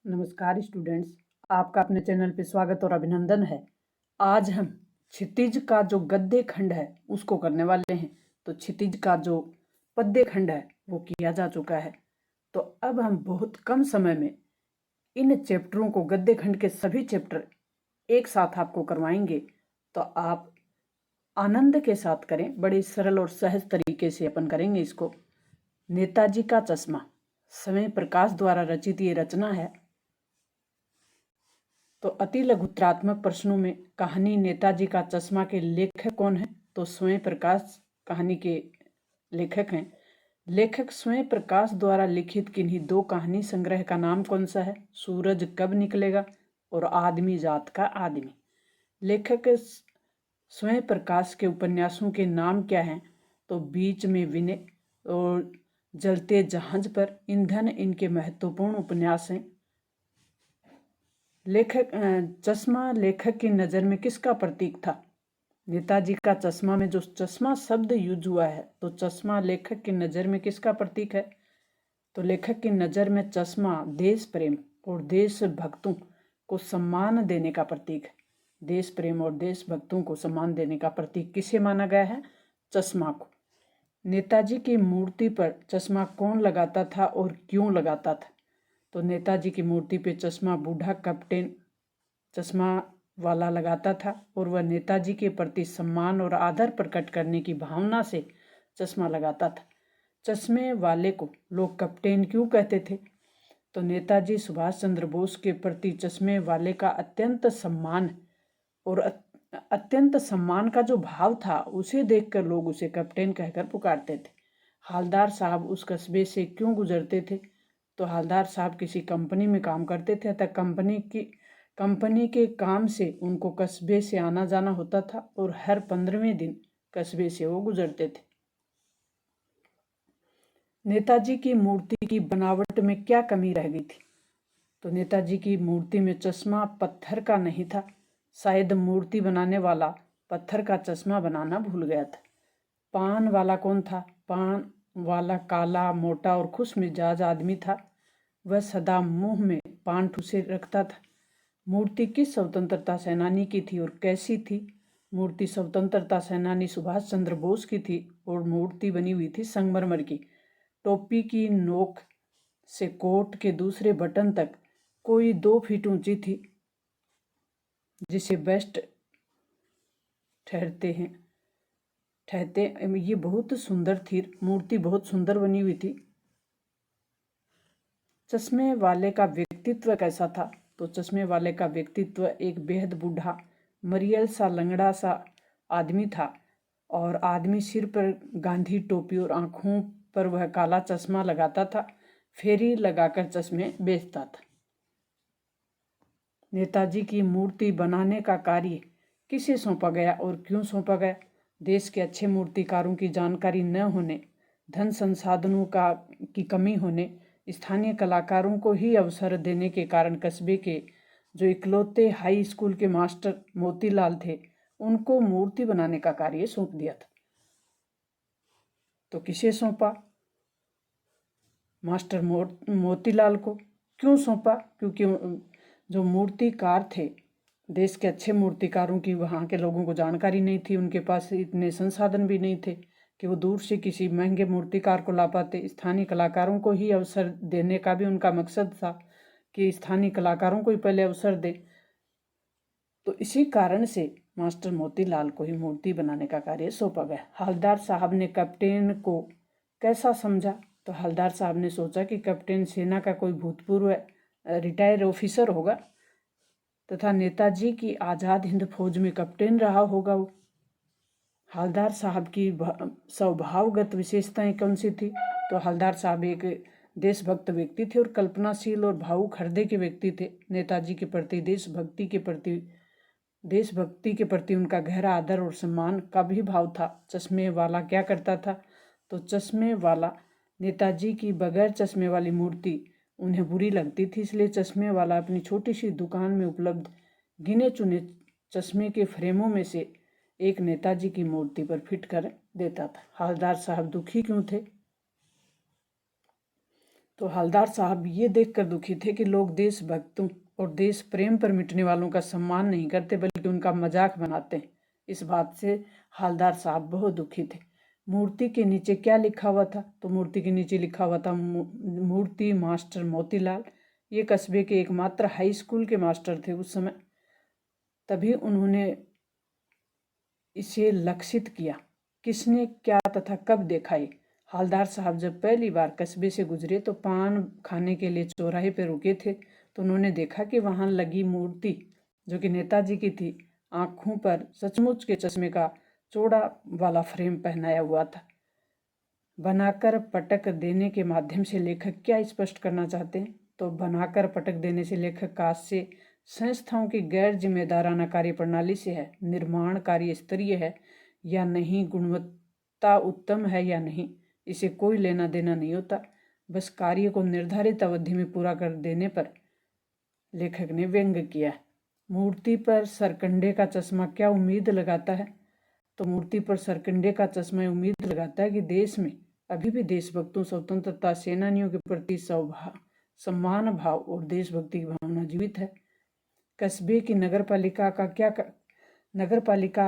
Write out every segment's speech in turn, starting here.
नमस्कार स्टूडेंट्स, आपका अपने चैनल पे स्वागत और अभिनंदन है। आज हम क्षितिज का जो गद्य खंड है उसको करने वाले हैं। तो क्षितिज का जो पद्य खंड है वो किया जा चुका है। तो अब हम बहुत कम समय में इन चैप्टरों को, गद्य खंड के सभी चैप्टर एक साथ आपको करवाएंगे। तो आप आनंद के साथ करें, बड़े सरल और सहज तरीके से अपन करेंगे इसको। नेताजी का चश्मा समय प्रकाश द्वारा रचित ये रचना है। तो अति लघुत्रात्मक प्रश्नों में कहानी नेताजी का चश्मा के लेखक कौन है? तो स्वयं प्रकाश कहानी के लेखक हैं। लेखक स्वयं प्रकाश द्वारा लिखित किन्हीं दो कहानी संग्रह का नाम कौन सा है? सूरज कब निकलेगा और आदमी जात का आदमी। लेखक स्वयं प्रकाश के उपन्यासों के नाम क्या हैं? तो बीच में विनय और जलते जहाज पर ईंधन इनके महत्वपूर्ण उपन्यास हैं। चश्मा लेखक की नज़र में किसका प्रतीक था? नेताजी का चश्मा में जो चश्मा शब्द यूज हुआ है, तो चश्मा लेखक की नज़र में किसका प्रतीक है? तो लेखक की नज़र में चश्मा देश प्रेम और देशभक्तों को सम्मान देने का प्रतीक है। देश प्रेम और देशभक्तों को सम्मान देने का प्रतीक किसे माना गया है? चश्मा को। नेताजी की मूर्ति पर चश्मा कौन लगाता था और क्यों लगाता था? तो नेताजी की मूर्ति पे चश्मा बूढ़ा कैप्टन चश्मा वाला लगाता था और वह नेताजी के प्रति सम्मान और आदर प्रकट करने की भावना से चश्मा लगाता था। चश्मे वाले को लोग कैप्टन क्यों कहते थे? तो नेताजी सुभाष चंद्र बोस के प्रति चश्मे वाले का अत्यंत सम्मान और अत्यंत सम्मान का जो भाव था, उसे देखकर लोग उसे कैप्टन कहकर पुकारते थे। हालदार साहब उस कस्बे से क्यों गुजरते थे? तो हालदार साहब किसी कंपनी में काम करते थे, अतः कंपनी के काम से उनको कस्बे से आना जाना होता था और हर 15वें दिन कस्बे से वो गुजरते थे। नेताजी की मूर्ति की बनावट में क्या कमी रह गई थी? तो नेताजी की मूर्ति में चश्मा पत्थर का नहीं था। शायद मूर्ति बनाने वाला पत्थर का चश्मा बनाना भूल गया था। पान वाला कौन था? पान वाला काला, मोटा और खुश मिजाज आदमी था। वह सदा मुंह में पान ठूसे रखता था। मूर्ति किस स्वतंत्रता सेनानी की थी और कैसी थी? मूर्ति स्वतंत्रता सेनानी सुभाष चंद्र बोस की थी और मूर्ति बनी हुई थी संगमरमर की। टोपी की नोक से कोट के दूसरे बटन तक कोई 2 फीट ऊंची थी, जिसे बेस्ट ठहरते हैं। ये बहुत सुंदर थी, मूर्ति बहुत सुंदर बनी हुई थी। चश्मे वाले का व्यक्तित्व कैसा था? तो चश्मे वाले का व्यक्तित्व एक बेहद बूढ़ा, मरियल सा, लंगड़ा सा आदमी था और आदमी सिर पर गांधी टोपी और आंखों पर वह काला चश्मा लगाता था। फेरी लगाकर चश्मे बेचता था। नेताजी की मूर्ति बनाने का कार्य किसे सौंपा गया और क्यों सौंपा गया? देश के अच्छे मूर्तिकारों की जानकारी न होने, धन संसाधनों की कमी होने, स्थानीय कलाकारों को ही अवसर देने के कारण कस्बे के जो इकलौते हाई स्कूल के मास्टर मोतीलाल थे, उनको मूर्ति बनाने का कार्य सौंप दिया था। तो किसे सौंपा? मास्टर मोतीलाल को। क्यों सौंपा? क्योंकि जो मूर्तिकार थे, देश के अच्छे मूर्तिकारों की वहाँ के लोगों को जानकारी नहीं थी, उनके पास इतने संसाधन भी नहीं थे कि वो दूर से किसी महंगे मूर्तिकार को ला पाते। स्थानीय कलाकारों को ही अवसर देने का भी उनका मकसद था कि स्थानीय कलाकारों को ही पहले अवसर दे। तो इसी कारण से मास्टर मोतीलाल को ही मूर्ति बनाने का कार्य सौंपा गया। हवलदार साहब ने कैप्टन को कैसा समझा? तो हवलदार साहब ने सोचा कि कैप्टन सेना का कोई भूतपूर्व रिटायर ऑफिसर होगा तथा नेताजी की आज़ाद हिंद फौज में कैप्टन रहा होगा वो। हवलदार साहब की स्वभावगत विशेषताएं कौन सी थी? तो हवलदार साहब एक देशभक्त व्यक्ति थे और कल्पनाशील और भावुक हृदय के व्यक्ति थे। नेताजी के प्रति देशभक्ति के प्रति उनका गहरा आदर और सम्मान का भी भाव था। चश्मे वाला क्या करता था? तो चश्मे वाला नेताजी की बगैर चश्मे वाली मूर्ति उन्हें बुरी लगती थी, इसलिए चश्मे वाला अपनी छोटी सी दुकान में उपलब्ध गिने चुने चश्मे के फ्रेमों में से एक नेताजी की मूर्ति पर फिट कर देता था। हवलदार साहब दुखी क्यों थे? तो हवलदार साहब ये देखकर दुखी थे कि लोग देशभक्तों और देश प्रेम पर मिटने वालों का सम्मान नहीं करते बल्कि उनका मजाक बनाते हैं। इस बात से हवलदार साहब बहुत दुखी थे। मूर्ति के नीचे क्या लिखा हुआ था? तो मूर्ति के नीचे लिखा हुआ था मूर्ति मास्टर मोतीलाल। ये कस्बे के एकमात्र हाई स्कूल के मास्टर थे उस समय। तभी उन्होंने इसे लक्षित किया। किसने क्या तथा कब देखा? ये हवलदार साहब जब पहली बार कस्बे से गुजरे तो पान खाने के लिए चौराहे पर रुके थे, तो उन्होंने देखा कि वहां लगी मूर्ति जो कि नेताजी की थी, आंखों पर सचमुच के चश्मे का चौड़ा वाला फ्रेम पहनाया हुआ था। बनाकर पटक देने के माध्यम से लेखक क्या स्पष्ट करना चाहते हैं? तो बनाकर पटक देने से लेखक काश्य संस्थाओं की गैर जिम्मेदाराना कार्य प्रणाली से है। निर्माण कार्य स्तरीय है या नहीं, गुणवत्ता उत्तम है या नहीं, इसे कोई लेना देना नहीं होता। बस कार्य को निर्धारित अवधि में पूरा कर देने पर लेखक ने व्यंग्य किया। मूर्ति पर सरकंडे का चश्मा क्या उम्मीद लगाता है? तो मूर्ति पर सरकंडे का चश्मा उम्मीद लगाता है कि देश में अभी भी देशभक्तों, स्वतंत्रता सेनानियों के प्रति सम्मान भाव और देशभक्ति की भावना जीवित है। कस्बे की नगरपालिका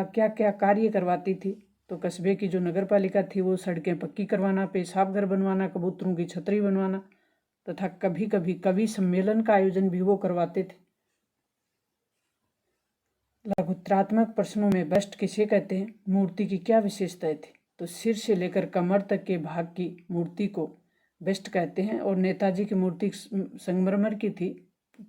क्या क्या कार्य करवाती थी? तो कस्बे की जो नगरपालिका थी वो सड़कें पक्की करवाना, पेशाब घर बनवाना, कबूतरों की छतरी बनवाना तथा कभी कभी कवि सम्मेलन का आयोजन भी वो करवाते थे। लघुत्रात्मक प्रश्नों में बस्ट किसे कहते हैं? मूर्ति की क्या विशेषताएं थी? तो सिर से लेकर कमर तक के भाग की मूर्ति को बेस्ट कहते हैं। और नेताजी की मूर्ति संगमरमर की थी।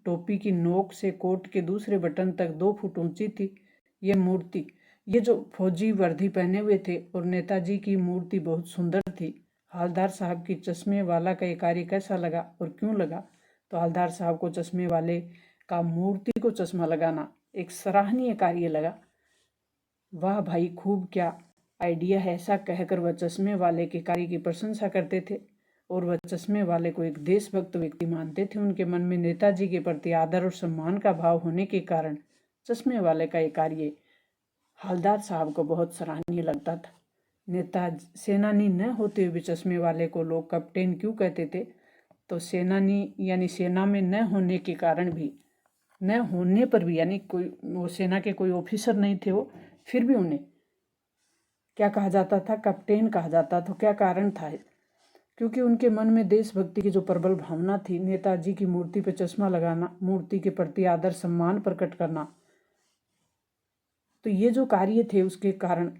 टोपी की नोक से कोट के दूसरे बटन तक 2 फुट ऊंची थी ये मूर्ति। ये जो फौजी वर्दी पहने हुए थे और नेताजी की मूर्ति बहुत सुंदर थी। हवलदार साहब की चश्मे वाला का ये कार्य कैसा लगा और क्यों लगा? तो हवलदार साहब को चश्मे वाले का मूर्ति को चश्मा लगाना एक सराहनीय कार्य लगा। वाह भाई, खूब क्या आइडिया है, ऐसा कहकर वह चश्मे वाले के कार्य की प्रशंसा करते थे और वह चश्मे वाले को एक देशभक्त व्यक्ति मानते थे। उनके मन में नेताजी के प्रति आदर और सम्मान का भाव होने के कारण चश्मे वाले का ये कार्य हवलदार साहब को बहुत सराहनीय लगता था। नेता सेनानी न होते हुए भी चश्मे वाले को लोग कैप्टन क्यों कहते थे? तो सेनानी यानी सेना में न होने के कारण भी, न होने पर भी, यानी कोई वो सेना के कोई ऑफिसर नहीं थे वो, फिर भी उन्हें क्या कहा जाता था? कैप्टन कहा जाता। तो क्या कारण था? क्योंकि उनके मन में देशभक्ति की जो प्रबल भावना थी। नेताजी की मूर्ति पर चश्मा लगाना, मूर्ति के प्रति आदर सम्मान प्रकट करना, तो ये जो कार्य थे उसके कारण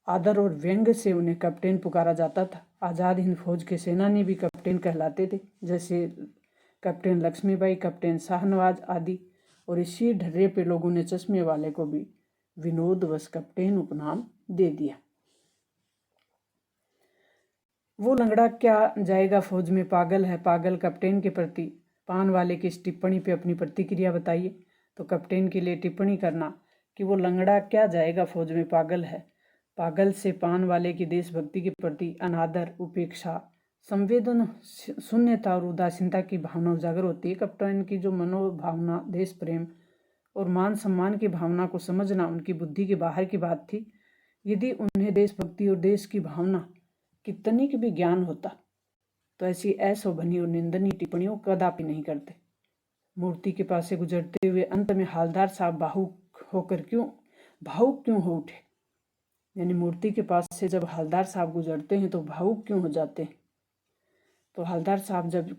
आदर और व्यंग्य से उन्हें कैप्टन पुकारा जाता था। आज़ाद हिंद फौज के सेनानी भी कैप्टन कहलाते थे, जैसे कैप्टन लक्ष्मीबाई, कैप्टन शाहनवाज आदि। और इसी ढर्रे पे लोगों ने चश्मे वाले को भी विनोदवश कैप्टन उपनाम दे दिया। वो लंगड़ा क्या जाएगा फौज में, पागल है पागल कैप्टन के प्रति पान वाले की इस टिप्पणी पे अपनी प्रतिक्रिया बताइए। तो कैप्टन के लिए टिप्पणी करना कि वो लंगड़ा क्या जाएगा फौज में, पागल है। पागल से पान वाले की देशभक्ति के प्रति अनादर, उपेक्षा, संवेदन शून्यता और उदासीनता की भावना उजागर होती है। कैप्टन की जो मनोभावना, देश प्रेम और मान सम्मान की भावना को समझना उनकी बुद्धि के बाहर की बात थी। यदि उन्हें देशभक्ति और देश की भावना की तनिक भी ज्ञान होता तो ऐसी अशोभनीय और निंदनीय टिप्पणियों कदापि नहीं करते। मूर्ति के पास से गुजरते हुए अंत में हवलदार साहब भावुक क्यों हो उठे? यानी मूर्ति के पास से जब हवलदार साहब गुजरते हैं तो भावुक क्यों हो जाते हैं? तो हवलदार साहब जब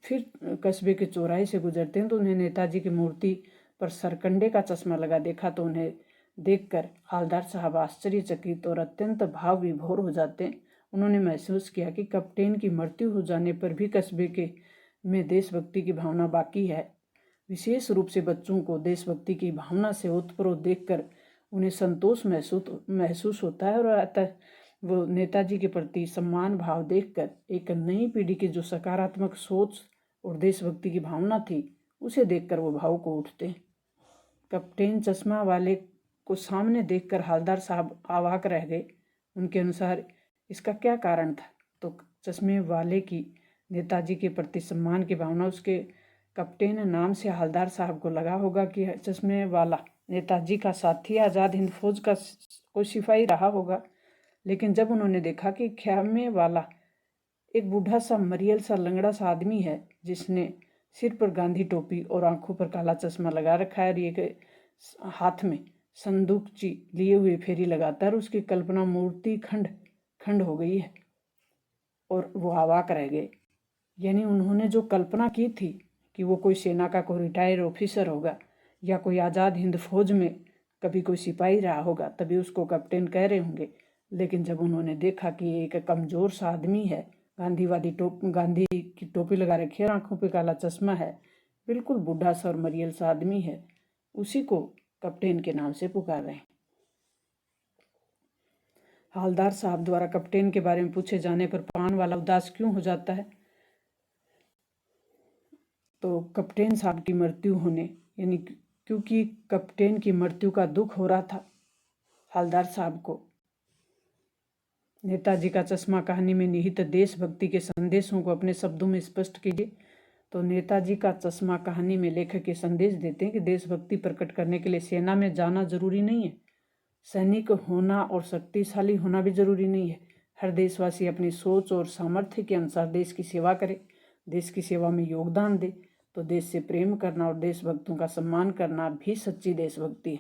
फिर कस्बे के चौराहे से गुजरते हैं तो उन्हें नेताजी की मूर्ति पर सरकंडे का चश्मा लगा देखा। तो उन्हें देखकर हवलदार साहब आश्चर्यचकित और अत्यंत भाव विभोर हो जाते हैं। उन्होंने महसूस किया कि कैप्टन की मृत्यु हो जाने पर भी कस्बे के में देशभक्ति की भावना बाकी है। विशेष रूप से बच्चों को देशभक्ति की भावना से ओतप्रोत देखकर उन्हें संतोष महसूस होता है और अतः वो नेताजी के प्रति सम्मान भाव देखकर एक नई पीढ़ी की जो सकारात्मक सोच और देशभक्ति की भावना थी उसे देखकर वो भावुक हो उठते हैं। कैप्टन चश्मा वाले को सामने देखकर हवलदार साहब अवाक रह गए। उनके अनुसार इसका क्या कारण था? तो चश्मे वाले की नेताजी के प्रति सम्मान की भावना, उसके कैप्टन नाम से हवलदार साहब को लगा होगा कि चश्मे वाला नेताजी का साथी, आज़ाद हिंद फौज का कोई सिपाही रहा होगा। लेकिन जब उन्होंने देखा कि ख्यामे वाला एक बूढ़ा सा मरियल सा लंगड़ा सा आदमी है जिसने सिर पर गांधी टोपी और आंखों पर काला चश्मा लगा रखा है और एक हाथ में संदूक ची लिए हुए फेरी लगाता है और उसकी कल्पना मूर्ति खंड खंड हो गई है और वो अवाक रह गए। यानी उन्होंने जो कल्पना की थी कि वो कोई सेना का कोई रिटायर ऑफिसर होगा या कोई आज़ाद हिंद फौज में कभी कोई सिपाही रहा होगा, तभी उसको कैप्टन कह रहे होंगे। लेकिन जब उन्होंने देखा कि एक कमज़ोर सा आदमी है, गांधी की टोपी लगा रखी है, आंखों पे काला चश्मा है, बिल्कुल बूढ़ा सा और मरियल सा आदमी है, उसी को कैप्टन के नाम से पुकार रहे हैं। हवलदार साहब द्वारा कैप्टन के बारे में पूछे जाने पर पान वाला उदास क्यों हो जाता है? तो कैप्टन साहब की मृत्यु होने, यानी क्योंकि कैप्टन की मृत्यु का दुख हो रहा था हवलदार साहब को। नेताजी का चश्मा कहानी में निहित देशभक्ति के संदेशों को अपने शब्दों में स्पष्ट कीजिए। तो नेताजी का चश्मा कहानी में लेखक ये संदेश देते हैं कि देशभक्ति प्रकट करने के लिए सेना में जाना जरूरी नहीं है, सैनिक होना और शक्तिशाली होना भी जरूरी नहीं है। हर देशवासी अपनी सोच और सामर्थ्य के अनुसार देश की सेवा करे, देश की सेवा में योगदान दे। तो देश से प्रेम करना और देशभक्तों का सम्मान करना भी सच्ची देशभक्ति है।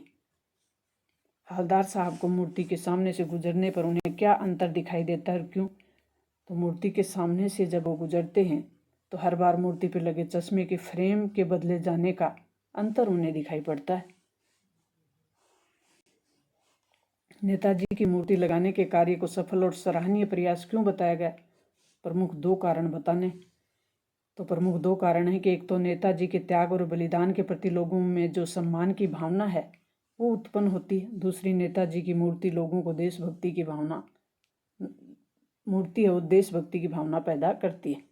हवलदार साहब को मूर्ति के सामने से गुजरने पर उन्हें क्या अंतर दिखाई देता है और क्यों? तो मूर्ति के सामने से जब वो गुजरते हैं तो हर बार मूर्ति पर लगे चश्मे के फ्रेम के बदले जाने का अंतर उन्हें दिखाई पड़ता है। नेताजी की मूर्ति लगाने के कार्य को सफल और सराहनीय प्रयास क्यों बताया गया? प्रमुख दो कारण बताने। तो प्रमुख दो कारण हैं कि एक तो नेताजी के त्याग और बलिदान के प्रति लोगों में जो सम्मान की भावना है वो उत्पन्न होती है। दूसरी, नेताजी की मूर्ति लोगों को देशभक्ति की भावना पैदा करती है।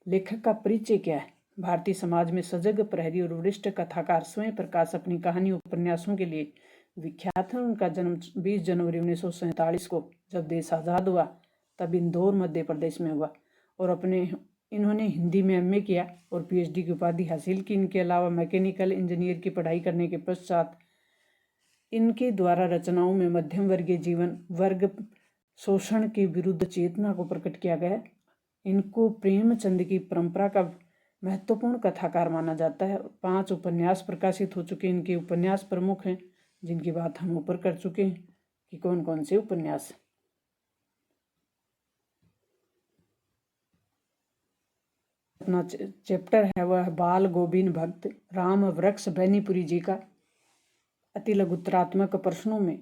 लेखक का परिचय क्या है? भारतीय समाज में सजग प्रहरी और वरिष्ठ कथाकार स्वयं प्रकाश अपनी कहानी उपन्यासों के लिए विख्यात है। उनका जन्म 20 जनवरी 1947 को जब देश आज़ाद हुआ तब इंदौर मध्य प्रदेश में हुआ और इन्होंने हिंदी में एमए किया और पीएचडी की उपाधि हासिल की। इनके अलावा मैकेनिकल इंजीनियर की पढ़ाई करने के पश्चात इनके द्वारा रचनाओं में मध्यम वर्गीय जीवन, वर्ग शोषण के विरुद्ध चेतना को प्रकट किया गया। इनको प्रेमचंद की परंपरा का महत्वपूर्ण कथाकार माना जाता है। 5 उपन्यास प्रकाशित हो चुके। इनके उपन्यास प्रमुख हैं जिनकी बात हम ऊपर कर चुके हैं कि कौन कौन से उपन्यास। अपना चैप्टर है वह बाल गोविंद भक्त राम वृक्ष बेनीपुरी जी का। अति लघुत्तरात्मक प्रश्नों में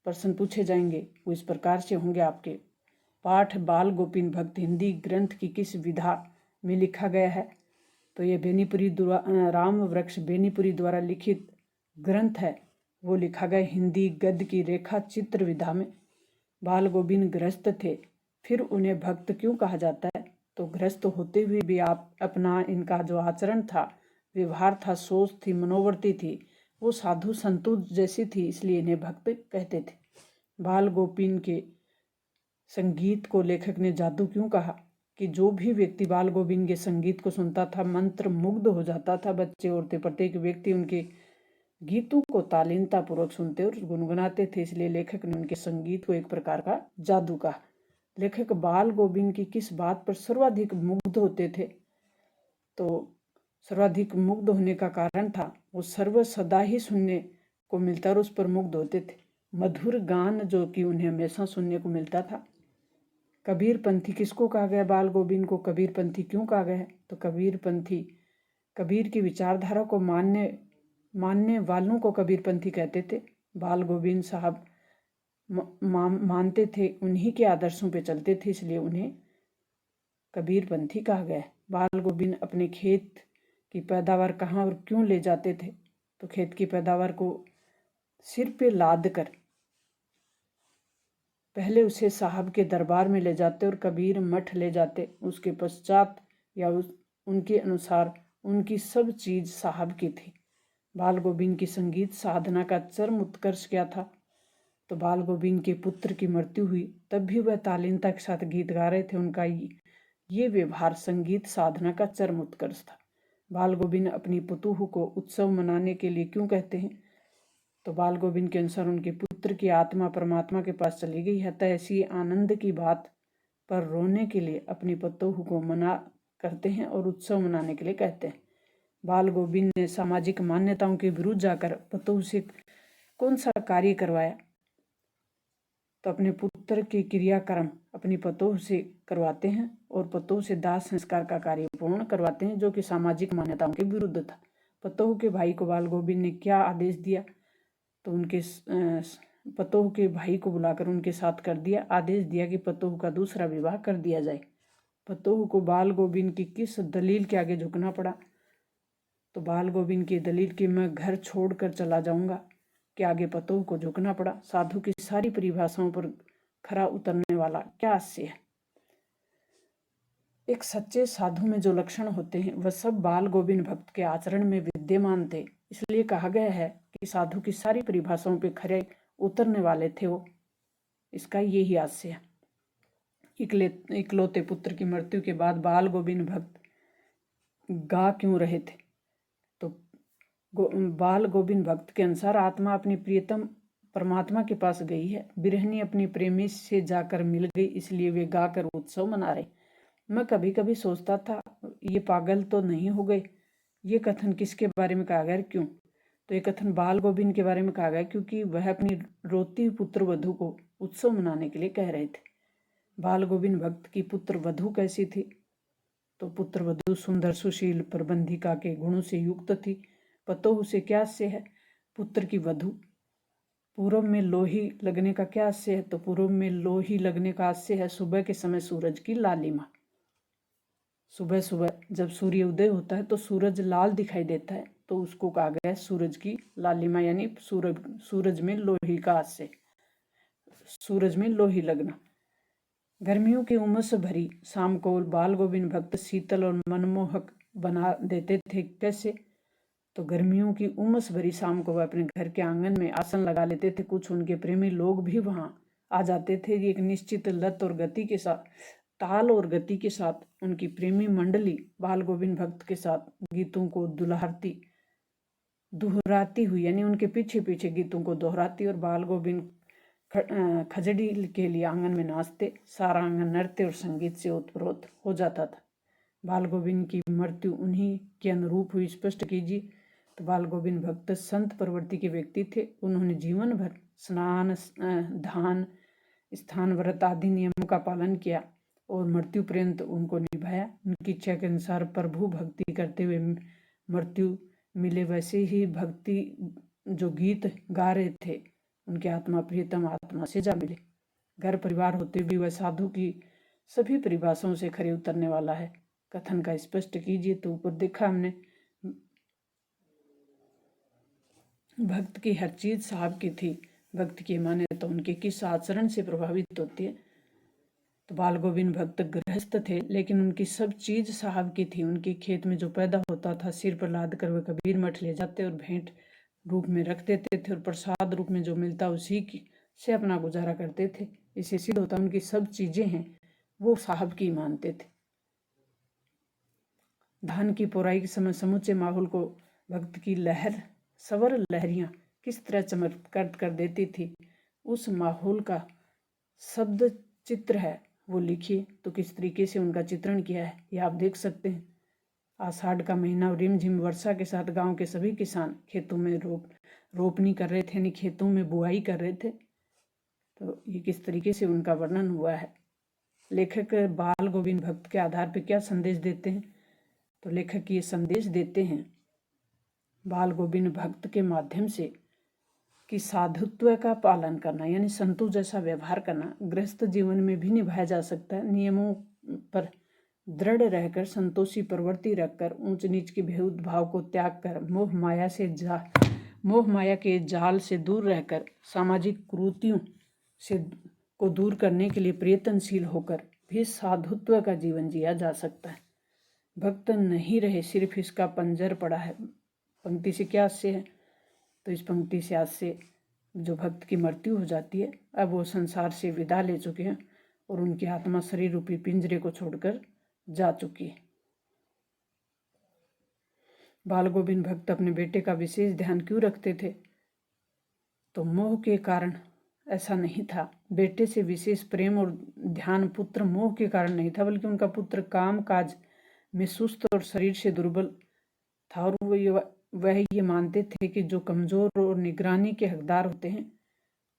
प्रश्न पूछे जाएंगे वो इस प्रकार से होंगे आपके। पाठ बाल गोविंद भक्त हिंदी ग्रंथ की किस विधा में लिखा गया है? तो ये राम वृक्ष बेनीपुरी द्वारा लिखित ग्रंथ है, वो लिखा गया हिंदी गद्य की रेखा चित्र विधा में। बाल गोविंद गृहस्थ थे, फिर उन्हें भक्त क्यों कहा जाता है? तो गृहस्थ होते हुए भी आप अपना इनका जो आचरण था, व्यवहार था, सोच थी, मनोवृत्ति थी, वो साधु संतों जैसी थी, इसलिए इन्हें भक्त कहते थे। बाल गोविंद के संगीत को लेखक ने जादू क्यों कहा? कि जो भी व्यक्ति बाल गोविंद के संगीत को सुनता था मंत्र मुग्ध हो जाता था। बच्चे औरतें प्रत्येक व्यक्ति उनके गीतों को तालीनता पूर्वक सुनते और गुनगुनाते थे, इसलिए लेखक ने उनके संगीत को एक प्रकार का जादू कहा। लेखक बाल गोविंद की किस बात पर सर्वाधिक मुग्ध होते थे? तो सर्वाधिक मुग्ध होने का कारण था वो सर्व सदा ही सुनने को मिलता और उस पर मुग्ध होते थे। मधुर गान जो कि उन्हें हमेशा सुनने को मिलता था। कबीर पंथी किसको कहा गया? बाल गोविंद को कबीर पंथी क्यों कहा गया है? तो कबीर पंथी कबीर की विचारधारा को मानने वालों को कबीर पंथी कहते थे। बाल गोविंद साहब मानते थे, उन्हीं के आदर्शों पे चलते थे, इसलिए उन्हें कबीर पंथी कहा गया है। बाल गोविंद अपने खेत की पैदावार कहाँ और क्यों ले जाते थे? तो खेत की पैदावार को सिर पे लाद कर पहले उसे साहब के दरबार में ले जाते और कबीर मठ ले जाते। उसके पश्चात या उनके अनुसार उनकी सब चीज साहब की थी। बाल गोविंद की संगीत साधना का चरम उत्कर्ष क्या था? तो बाल गोविंद के पुत्र की मृत्यु हुई तब भी वह तालीनता के साथ गीत गा रहे थे। उनका ये व्यवहार संगीत साधना का चरम उत्कर्ष था। बाल गोविंद अपनी पुतुह को उत्सव मनाने के लिए क्यों कहते हैं? तो बाल गोविंद के अनुसार उनके पुत्र की आत्मा परमात्मा के पास चली गई है, तो ऐसी आनंद की बात पर रोने के लिए अपनी पतोहू को मना करते हैं और उत्सव मनाने के लिए कहते हैं। बाल गोविंद ने सामाजिक मान्यताओं के विरुद्ध जाकर पतोहू से कौन सा कार्य करवाया? तो अपने पुत्र के क्रियाक्रम अपनी पतोह से करवाते हैं और पतोह से दाह संस्कार का कार्य पूर्ण करवाते हैं, जो कि सामाजिक मान्यताओं के विरुद्ध था। पतोह के भाई को बाल गोविंद ने क्या आदेश दिया? तो उनके पतोह के भाई को बुलाकर उनके साथ कर दिया, आदेश दिया कि पतोह का दूसरा विवाह कर दिया जाए। पतोह को बाल गोविंद की किस दलील के आगे झुकना पड़ा? तो बाल गोविंद की दलील कि मैं घर छोड़कर चला जाऊंगा के आगे पतोह को झुकना पड़ा। साधु की सारी परिभाषाओं पर खरा उतरने वाला क्या हास्य है। एक सच्चे साधु में जो लक्षण होते हैं वह सब बाल गोविंद भक्त के आचरण में विद्यमान थे। इसलिए कहा गया है कि साधु की सारी परिभाषाओं पर खरे उतरने वाले थे वो। इसका यही हास्य है। इकलौते पुत्र की मृत्यु के बाद बाल गोविंद भक्त गा क्यों रहे थे? तो बाल गोविंद भक्त के अनुसार आत्मा अपनी प्रियतम परमात्मा के पास गई है, बिरहनी अपनी प्रेमी से जाकर मिल गई, इसलिए वे गाकर उत्सव मना रहे। मैं कभी कभी सोचता था ये पागल तो नहीं हो गए। ये कथन किसके बारे में कहा गया? क्यों? तो ये कथन बाल गोविंद के बारे में कहा गया क्योंकि वह अपनी रोती पुत्र वधू को उत्सव मनाने के लिए कह रहे थे। बाल गोविंद भक्त की पुत्र वधू कैसी थी? तो पुत्र वधू सुंदर सुशील प्रबंधिका के गुणों से युक्त थी। पतोह से क्या आशय है? पुत्र की वधू। पूर्व में लोही लगने का क्या आशय है? तो पूर्व में लोही लगने का आशय है सुबह के समय सूरज की लालिमा। सुबह सुबह जब सूर्य उदय होता है तो सूरज लाल दिखाई देता है, तो उसको कहा गया है सूरज की लालिमा, यानी सूरज में लोही का आशय, सूरज में लोही लगना। गर्मियों की उमस भरी शाम को बाल गोविंद भक्त शीतल और मनमोहक बना देते थे। कैसे? तो गर्मियों की उमस भरी शाम को वह अपने घर के आंगन में आसन लगा लेते थे। कुछ उनके प्रेमी लोग भी वहां आ जाते थे। एक निश्चित लत और गति के साथ, ताल और गति के साथ उनकी प्रेमी मंडली बाल गोविंद भक्त के साथ गीतों को दोहराती हुई, यानी उनके पीछे पीछे गीतों को दोहराती और बाल गोविंद खजड़ी के लिए आंगन में नाचते। सारा आंगन नृत्य और संगीत से ओतप्रोत हो जाता था। बाल गोविंद की मृत्यु उन्हीं के अनुरूप हुई। स्पष्ट कीजिए। तो बाल गोविंद भक्त संत प्रवृत्ति के व्यक्ति थे। उन्होंने जीवन भर स्नान, दान, स्थान, व्रत आदि नियमों का पालन किया और मृत्यु पर्यंत उनको निभाया। उनकी इच्छा के अनुसार प्रभु भक्ति करते हुए मृत्यु मिले। वैसे ही भक्ति जो गीत गा रहे थे उनके आत्मा प्रियतम आत्मा से जा मिले। घर परिवार होते भी वह साधु की सभी परिभाषाओं से खरे उतरने वाला है। कथन का स्पष्ट कीजिए। तो ऊपर देखा हमने, भक्त की हर चीज साहब की थी। भक्त की मान्यता उनके किस आचरण से प्रभावित होती है? तो बाल गोविंद भक्त गृहस्थ थे, लेकिन उनकी सब चीज साहब की थी। उनके खेत में जो पैदा होता था सिर पर लाद कर वह कबीर मठ ले जाते और भेंट रूप में रख देते थे और प्रसाद रूप में जो मिलता उसी से अपना गुजारा करते थे। इससे सिद्ध होता उनकी सब चीजें हैं वो साहब की मानते थे। धान की पोराई के समय समूचे माहौल को भक्त की सवर लहरियां किस तरह चमत्कृत कर देती थी, उस माहौल का शब्द चित्र है वो लिखिए। तो किस तरीके से उनका चित्रण किया है ये आप देख सकते हैं। आषाढ़ का महीना रिमझिम वर्षा के साथ गांव के सभी किसान खेतों में रोपनी कर रहे थे, यानी खेतों में बुआई कर रहे थे। तो ये किस तरीके से उनका वर्णन हुआ है। लेखक बाल गोविंद भक्त के आधार पर क्या संदेश देते हैं? तो लेखक ये संदेश देते हैं बाल गोविंद भक्त के माध्यम से कि साधुत्व का पालन करना, यानी संतों जैसा व्यवहार करना गृहस्थ जीवन में भी निभाया जा सकता है। नियमों पर दृढ़ रहकर, संतोषी प्रवृत्ति रखकर, ऊंच नीच के भेदभाव को त्याग कर, मोह माया के जाल से दूर रहकर, सामाजिक कुरीतियों को दूर करने के लिए प्रयत्नशील होकर भी साधुत्व का जीवन जिया जा सकता है। भक्त नहीं रहे, सिर्फ इसका पंजर पड़ा है। पंक्ति से क्या आशय है? तो इस पंक्ति से आशय जो भक्त की मृत्यु हो जाती है, अब वो संसार से विदा ले चुके हैं और उनकी आत्मा शरीर रूपी पिंजरे को छोड़कर जा चुकी है। बाल गोविंद भक्त अपने बेटे का विशेष ध्यान क्यों रखते थे? तो मोह के कारण ऐसा नहीं था। बेटे से विशेष प्रेम और ध्यान पुत्र मोह के कारण नहीं था, बल्कि उनका पुत्र काम काज में सुस्त और शरीर से दुर्बल था, और वह ये मानते थे कि जो कमजोर और निगरानी के हकदार होते हैं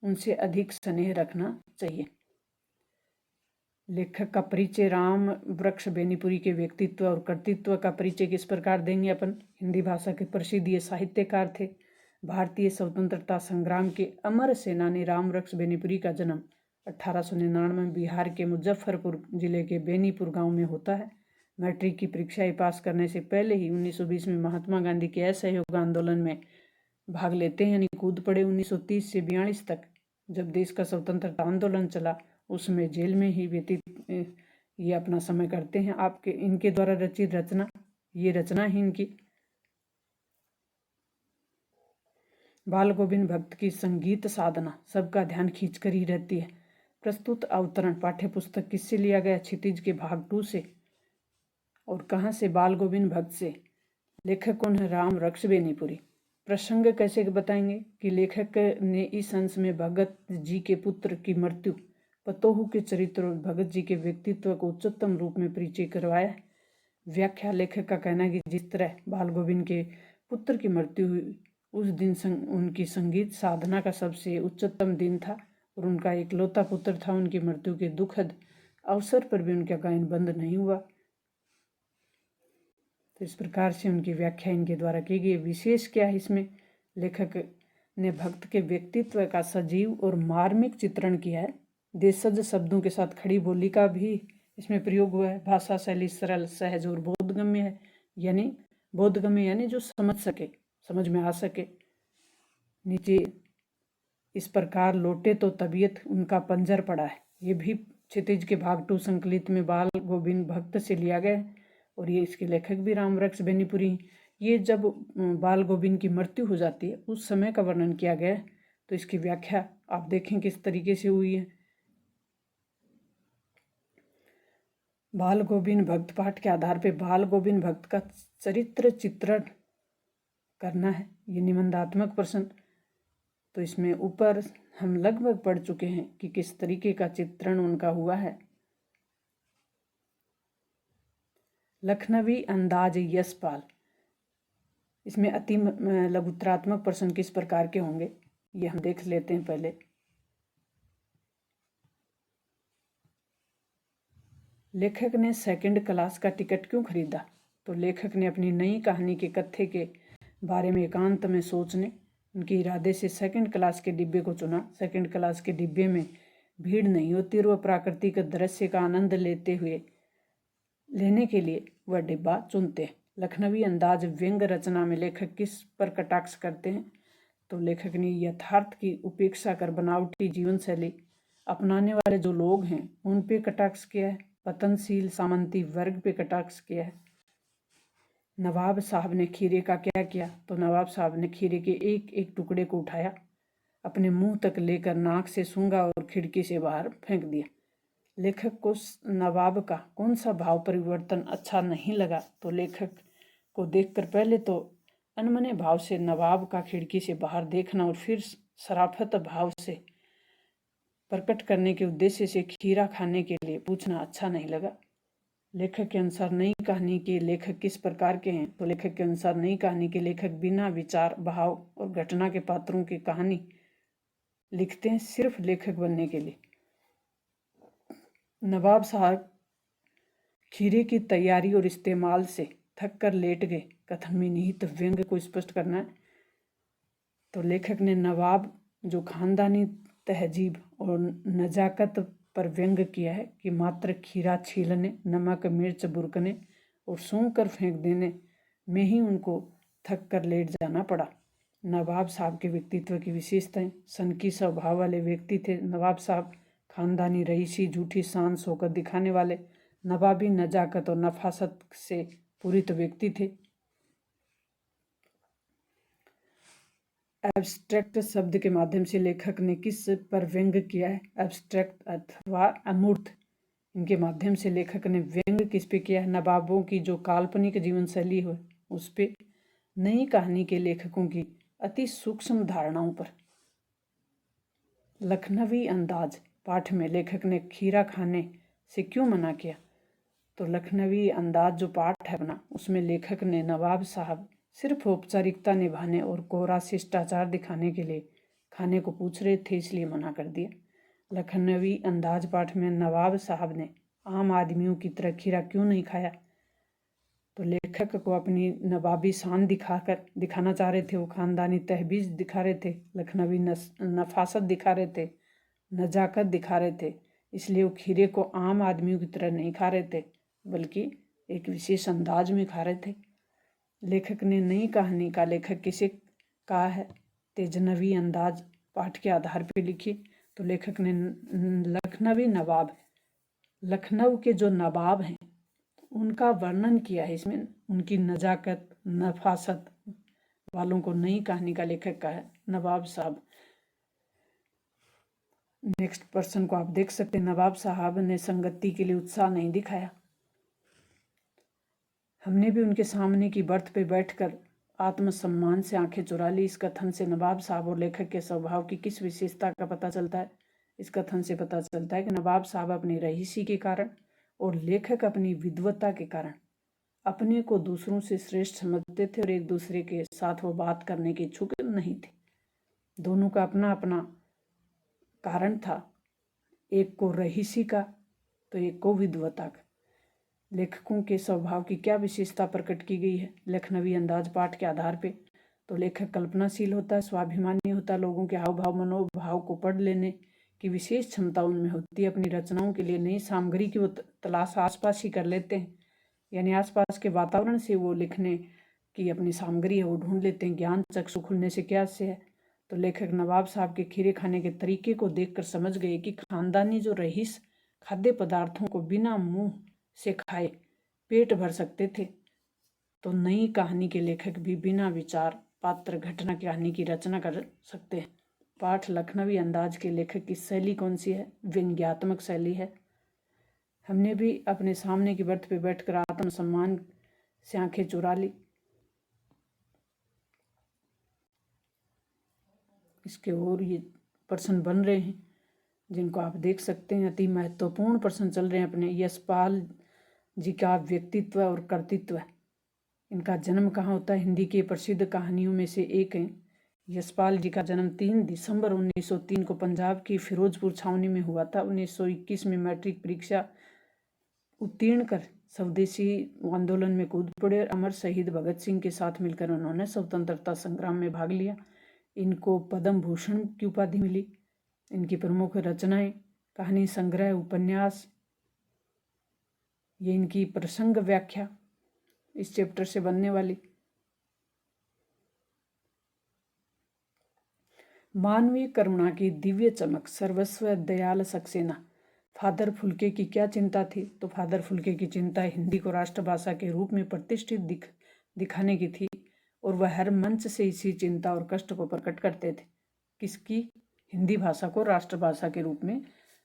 उनसे अधिक स्नेह रखना चाहिए। लेखक का परिचय। राम वृक्ष बेनीपुरी के व्यक्तित्व और कर्तृत्व का परिचय किस प्रकार देंगे अपन। हिंदी भाषा के प्रसिद्ध ये साहित्यकार थे। भारतीय स्वतंत्रता संग्राम के अमर सेनानी राम वृक्ष बेनीपुरी का जन्म 1899 में बिहार के मुजफ्फरपुर जिले के बेनीपुर गांव में होता है। मैट्रिक की परीक्षाएं पास करने से पहले ही 1920 में महात्मा गांधी के असहयोग आंदोलन में भाग लेते हैं, यानी कूद पड़े। 1930 से 42 तक जब देश का स्वतंत्रता आंदोलन चला, उसमें जेल में ही व्यतीत ये अपना समय करते हैं। आपके इनके द्वारा रचित रचना, ये रचना ही इनकी बाल गोविंद भक्त की संगीत साधना सबका ध्यान खींचकर ही रहती है। प्रस्तुत अवतरण पाठ्य पुस्तक किससे लिया गया? क्षितिज के भाग 2 से। और कहाँ से? बाल गोविंद भक्त से। लेखक कौन है? राम वृक्ष बेनीपुरी। प्रसंग कैसे बताएंगे कि लेखक ने इस अंश में भगत जी के पुत्र की मृत्यु, पतोहू के चरित्र और भगत जी के व्यक्तित्व को उच्चतम रूप में परिचय करवाया। व्याख्या। लेखक का कहना है कि जिस तरह बाल गोविंद के पुत्र की मृत्यु हुई उस दिन उनकी संगीत साधना का सबसे उच्चतम दिन था, और उनका इकलौता पुत्र था। उनकी मृत्यु के दुखद अवसर पर भी उनका गायन बंद नहीं हुआ। तो इस प्रकार से उनकी व्याख्या इनके द्वारा की गई। विशेष क्या है इसमें? लेखक ने भक्त के व्यक्तित्व का सजीव और मार्मिक चित्रण किया है। देशज शब्दों के साथ खड़ी बोली का भी इसमें प्रयोग हुआ है। भाषा शैली सरल, सहज और बोधगम्य है, यानी जो समझ सके, समझ में आ सके। नीचे इस प्रकार लौटे तो तबीयत उनका पंजर पड़ा है, ये भी क्षितिज के भाग 2 संकलित में बाल गोविंद भक्त से लिया गया है, और ये इसके लेखक भी राम वृक्ष बेनीपुरी। ये जब बाल गोविंद की मृत्यु हो जाती है उस समय का वर्णन किया गया है। तो इसकी व्याख्या आप देखें किस तरीके से हुई है। बाल गोविंद भक्त पाठ के आधार पर बाल गोविंद भक्त का चरित्र चित्रण करना है, ये निबंधात्मक प्रश्न। तो इसमें ऊपर हम लगभग पढ़ चुके हैं कि किस तरीके का चित्रण उनका हुआ है। लखनवी अंदाज यशपाल, इसमें अति लघुत्रात्मक प्रश्न किस प्रकार के होंगे ये हम देख लेते हैं पहले। लेखक ने सेकंड क्लास का टिकट क्यों खरीदा? तो लेखक ने अपनी नई कहानी के कथ्य के बारे में एकांत में सोचने, उनके इरादे से सेकंड क्लास के डिब्बे को चुना। सेकंड क्लास के डिब्बे में भीड़ नहीं होती और वह प्राकृतिक दृश्य का आनंद लेने के लिए वह डिब्बा चुनते हैं। लखनवी अंदाज व्यंग रचना में लेखक किस पर कटाक्ष करते हैं? तो लेखक ने यथार्थ की उपेक्षा कर बनावटी जीवन शैली अपनाने वाले जो लोग हैं उन पे कटाक्ष किया है। पतनशील सामंती वर्ग पे कटाक्ष किया है। नवाब साहब ने खीरे का क्या किया? तो नवाब साहब ने खीरे के एक एक टुकड़े को उठाया, अपने मुंह तक लेकर नाक से सूंघा और खिड़की से बाहर फेंक दिया। लेखक को नवाब का कौन सा भाव परिवर्तन अच्छा नहीं लगा? तो लेखक को देखकर पहले तो अनमने भाव से नवाब का खिड़की से बाहर देखना और फिर शराफत भाव से प्रकट करने के उद्देश्य से खीरा खाने के लिए पूछना अच्छा नहीं लगा। लेखक के अनुसार नई कहानी के लेखक किस प्रकार के हैं? तो लेखक के अनुसार नई कहानी के लेखक बिना विचार, भाव और घटना के पात्रों की कहानी लिखते हैं सिर्फ लेखक बनने के लिए। नवाब साहब खीरे की तैयारी और इस्तेमाल से थक कर लेट गए। कथन में निहित व्यंग को स्पष्ट करना है। तो लेखक ने नवाब जो खानदानी तहजीब और नजाकत पर व्यंग किया है कि मात्र खीरा छीलने, नमक मिर्च बुरकने और सूंघ कर फेंक देने में ही उनको थक कर लेट जाना पड़ा। नवाब साहब के व्यक्तित्व की विशेषताएं। सनकी स्वभाव वाले व्यक्ति थे नवाब साहब। खानदानी रईसी झूठी शान शौकत दिखाने वाले, नवाबी नजाकत और नफासत से पूरित व्यक्ति थे। एब्स्ट्रैक्ट शब्द के माध्यम से लेखक ने किस पर व्यंग किया है? एब्स्ट्रैक्ट अथवा अमूर्त, इनके माध्यम से लेखक ने व्यंग किस पे किया है? नवाबों की जो काल्पनिक जीवन शैली हो उस पे। नई कहानी के लेखकों की अति सूक्ष्म धारणाओं पर। लखनवी अंदाज पाठ में लेखक ने खीरा खाने से क्यों मना किया? तो लखनवी अंदाज जो पाठ है अपना, उसमें लेखक ने नवाब साहब सिर्फ औपचारिकता निभाने और कोरा शिष्टाचार दिखाने के लिए खाने को पूछ रहे थे, इसलिए मना कर दिया। लखनवी अंदाज पाठ में नवाब साहब ने आम आदमियों की तरह खीरा क्यों नहीं खाया? तो लेखक को अपनी नवाबी शान दिखाना चाह रहे थे, वो खानदानी तहबीज दिखा रहे थे, लखनवी नफासत दिखा रहे थे, नजाकत दिखा रहे थे, इसलिए वो खीरे को आम आदमियों की तरह नहीं खा रहे थे, बल्कि एक विशेष अंदाज में खा रहे थे। लेखक ने नई कहानी का लेखक किसे कहा है? तेजनवी अंदाज पाठ के आधार पर लिखी। तो लेखक ने लखनवी नवाब, लखनऊ के जो नवाब हैं उनका वर्णन किया है इसमें, उनकी नजाकत नफासत वालों को नई कहानी का लेखक कहा है, नवाब साहब। नेक्स्ट पर्सन को आप देख सकते हैं, नवाब साहब ने संगति के लिए उत्साह नहीं दिखाया। हमने भी उनके सामने की बर्थ पे बैठकर आत्मसम्मान से आंखें चुरा ली। इस कथन से नवाब साहब और लेखक के स्वभाव की किस विशेषता का पता चलता है? इस कथन से पता चलता है कि नवाब साहब अपनी रईसी के कारण और लेखक अपनी विद्वता के कारण अपने को दूसरों से श्रेष्ठ समझते थे और एक दूसरे के साथ वो बात करने के इच्छुक नहीं थे। दोनों का अपना अपना कारण था, एक को रईसी का तो एक को विद्वता का। लेखकों के स्वभाव की क्या विशेषता प्रकट की गई है लखनवी अंदाज पाठ के आधार पे? तो लेखक कल्पनाशील होता है, स्वाभिमानी होता है, लोगों के हाव भाव मनोभाव को पढ़ लेने की विशेष क्षमता उनमें होती है। अपनी रचनाओं के लिए नई सामग्री की वो तलाश आसपास ही कर लेते हैं, यानी आसपास के वातावरण से वो लिखने की अपनी सामग्री है वो ढूंढ लेते हैं। ज्ञान चक्षु खुलने से क्या से है? तो लेखक नवाब साहब के खीरे खाने के तरीके को देखकर समझ गए कि खानदानी जो रईस खाद्य पदार्थों को बिना मुंह से खाए पेट भर सकते थे, तो नई कहानी के लेखक भी बिना विचार पात्र घटना कहानी की रचना कर सकते हैं। पाठ लखनवी अंदाज के लेखक की शैली कौन सी है? व्यंग्यात्मक शैली है। हमने भी अपने सामने की बर्थ पे बैठकर आत्मसम्मान से आंखें चुरा ली। इसके और ये पर्सन बन रहे हैं जिनको आप देख सकते हैं, अति महत्वपूर्ण पर्सन चल रहे हैं अपने। यशपाल जी का व्यक्तित्व और कर्तृत्व, इनका जन्म कहाँ होता है? हिंदी की प्रसिद्ध कहानियों में से एक है। यशपाल जी का जन्म 3 दिसंबर 1903 को पंजाब की फिरोजपुर छावनी में हुआ था। 1921 में मैट्रिक परीक्षा उत्तीर्ण कर स्वदेशी आंदोलन में कूद पड़े और अमर शहीद भगत सिंह के साथ मिलकर उन्होंने स्वतंत्रता संग्राम में भाग लिया। इनको पद्म भूषण की उपाधि मिली। इनकी प्रमुख रचनाएं कहानी संग्रह, उपन्यास, ये इनकी प्रसंग व्याख्या इस चैप्टर से बनने वाली। मानवीय करुणा की दिव्य चमक, सर्वस्व दयाल सक्सेना। फादर फुल्के की क्या चिंता थी? तो फादर फुल्के की चिंता हिंदी को राष्ट्रभाषा के रूप में प्रतिष्ठित दिखाने की थी और वह हर मंच से इसी चिंता और कष्ट को प्रकट करते थे। किसकी? हिंदी भाषा को राष्ट्रभाषा के रूप में